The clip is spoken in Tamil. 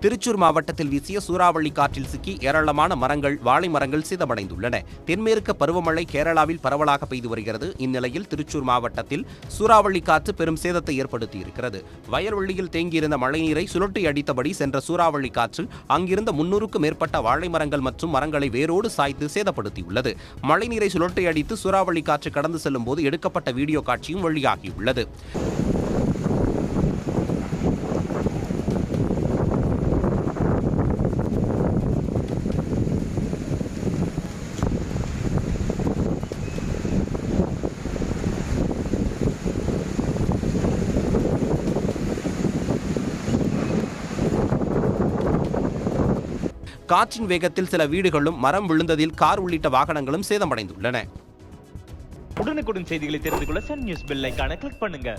திருச்சூர் மாவட்டத்தில் வீசிய சூறாவளி காற்றில் சிக்கி ஏராளமான மரங்கள், வாழை மரங்கள் சேதமடைந்துள்ளன. தென்மேற்கு பருவமழை கேரளாவில் பரவலாக பெய்து வருகிறது. இந்நிலையில் திருச்சூர் மாவட்டத்தில் சூறாவளி காற்று பெரும் சேதத்தை ஏற்படுத்தியிருக்கிறது. வயல்வெளியில் தேங்கியிருந்த மழைநீரை சுழற்றி அடித்தபடி சென்ற சூறாவளி காற்று அங்கிருந்த 300க்கும் மேற்பட்ட வாழை மரங்கள் மற்றும் மரங்களை வேரோடு சாய்த்து சேதப்படுத்தியுள்ளது. மழைநீரை சுழற்றி அடித்து சூறாவளி காற்று கடந்து செல்லும் போது எடுக்கப்பட்ட வீடியோ காட்சியும் வெளியாகியுள்ளது. காற்றின் வேகத்தில் சில வீடுகளும், மரம் விழுந்ததில் கார் உள்ளிட்ட வாகனங்களும் சேதமடைந்துள்ளன. உடனுக்குடன் செய்திகளை தெரிந்து கொள்ள சன் நியூஸ் பெல் ஐகானை கிளிக் பண்ணுங்க.